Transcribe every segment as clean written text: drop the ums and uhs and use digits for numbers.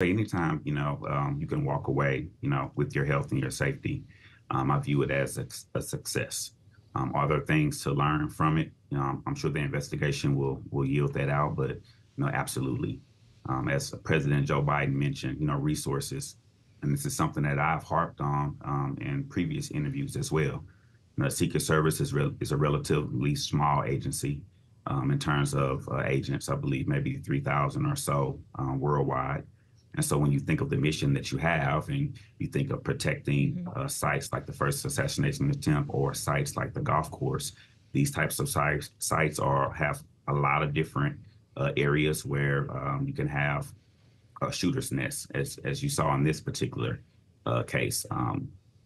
Anytime, you can walk away, with your health and your safety, I view it as a success. Are there things to learn from it? I'm sure the investigation will yield that out, but absolutely. As President Joe Biden mentioned, resources, and this is something that I've harped on in previous interviews as well. Secret Service is a relatively small agency in terms of agents. I believe maybe 3,000 or so worldwide. And so when you think of the mission that you have and you think of protecting sites like the first assassination attempt or sites like the golf course, these types of sites have a lot of different areas where you can have a shooter's nest, as you saw in this particular case,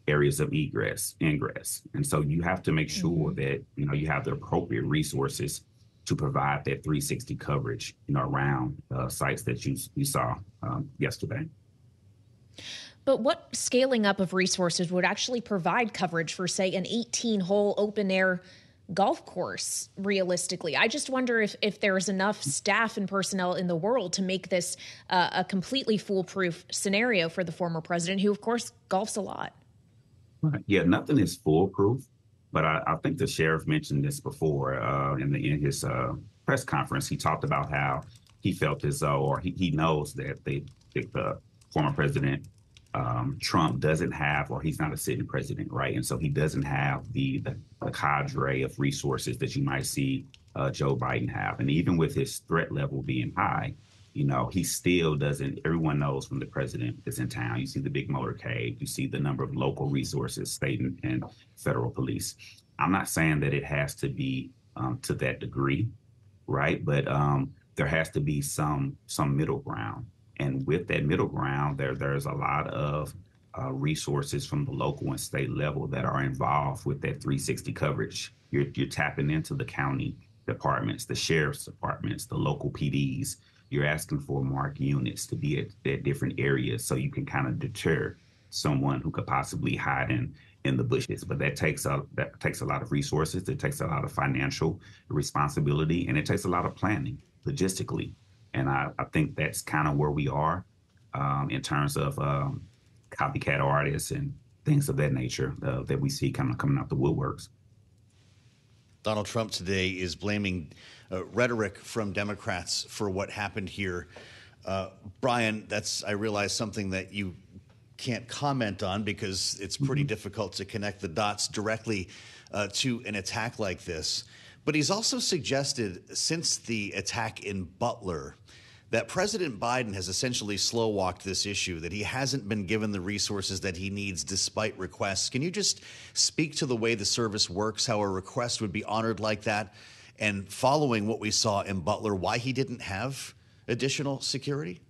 areas of egress, ingress. And so you have to make sure that, you have the appropriate resources to provide that 360 coverage, around sites that you saw yesterday. But what scaling up of resources would actually provide coverage for, say, an 18-hole open-air golf course, realistically? I just wonder if there's enough staff and personnel in the world to make this a completely foolproof scenario for the former president, who, of course, golfs a lot. Right. Yeah, nothing is foolproof. But I think the sheriff mentioned this before in his press conference. He talked about how he felt as though, or he knows that the former president Trump doesn't have, or he's not a sitting president, right? And so he doesn't have the cadre of resources that you might see Joe Biden have. And even with his threat level being high, he still doesn't. Everyone knows when the president is in town. You see the big motorcade. You see the number of local resources, state and federal police. I'm not saying that it has to be to that degree, right? But there has to be some middle ground. And with that middle ground, there's a lot of resources from the local and state level that are involved with that 360 coverage. You're tapping into the county departments, the sheriff's departments, the local PDs. You're asking for marked units to be at different areas so you can kind of deter someone who could possibly hide in the bushes. But that takes a lot of resources. It takes a lot of financial responsibility, and it takes a lot of planning logistically. And I think that's kind of where we are in terms of copycat artists and things of that nature that we see kind of coming out the woodworks. Donald Trump today is blaming rhetoric from Democrats for what happened here. Brian, that's, I realize, something that you can't comment on because it's pretty difficult to connect the dots directly to an attack like this. But he's also suggested, since the attack in Butler, that President Biden has essentially slow-walked this issue, that he hasn't been given the resources that he needs despite requests. Can you just speak to the way the service works, how a request would be honored like that, and following what we saw in Butler, why he didn't have additional security?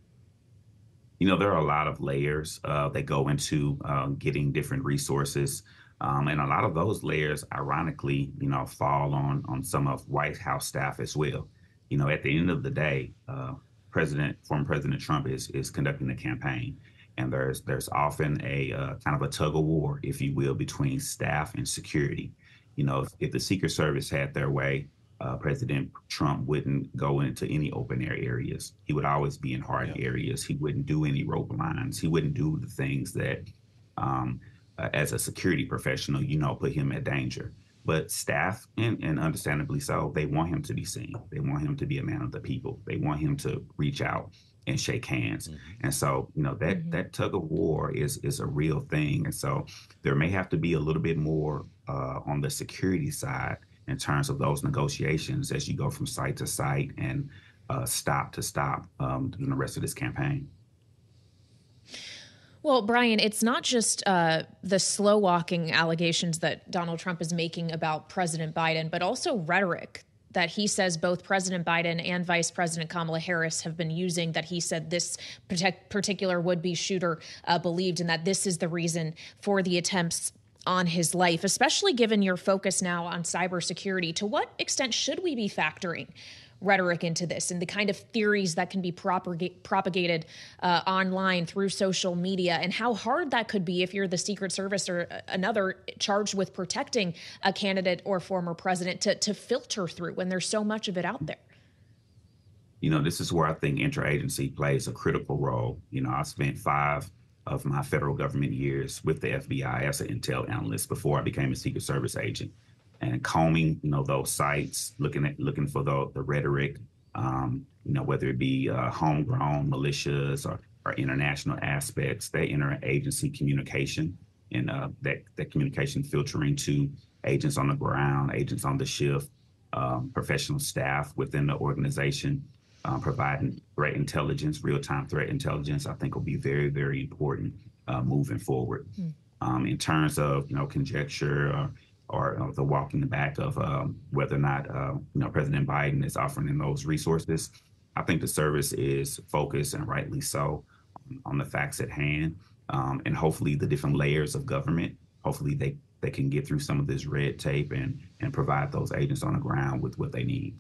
There are a lot of layers that go into getting different resources. And a lot of those layers, ironically, fall on some of White House staff as well. At the end of the day, former President Trump is conducting a campaign, and there's often a kind of a tug of war, if you will, between staff and security. If the Secret Service had their way, President Trump wouldn't go into any open air areas. He would always be in hard areas. He wouldn't do any rope lines. He wouldn't do the things that, as a security professional, put him at danger. But staff, and understandably so, they want him to be seen. They want him to be a man of the people. They want him to reach out and shake hands. And so, that tug of war is a real thing. And so there may have to be a little bit more on the security side in terms of those negotiations as you go from site to site and stop to stop during the rest of this campaign. Well, Brian, it's not just the slow walking allegations that Donald Trump is making about President Biden, but also rhetoric that he says both President Biden and Vice President Kamala Harris have been using, that he said this particular would-be shooter believed, and that this is the reason for the attempts on his life, especially given your focus now on cybersecurity. To what extent should we be factoring rhetoric into this and the kind of theories that can be propagated online through social media, and how hard that could be if you're the Secret Service or another charged with protecting a candidate or former president to filter through when there's so much of it out there? This is where I think interagency plays a critical role. I spent 5 of my federal government years with the FBI as an intel analyst before I became a Secret Service agent, and combing, those sites, looking for the rhetoric, whether it be homegrown militias or international aspects, that interagency communication, and that communication filtering to agents on the ground, agents on the shift, professional staff within the organization, providing threat intelligence, real-time threat intelligence, I think will be very, very important moving forward. In terms of, conjecture or the walking the back of whether or not, President Biden is offering those resources, I think the service is focused, and rightly so, on the facts at hand, and hopefully the different layers of government, hopefully they can get through some of this red tape and provide those agents on the ground with what they need.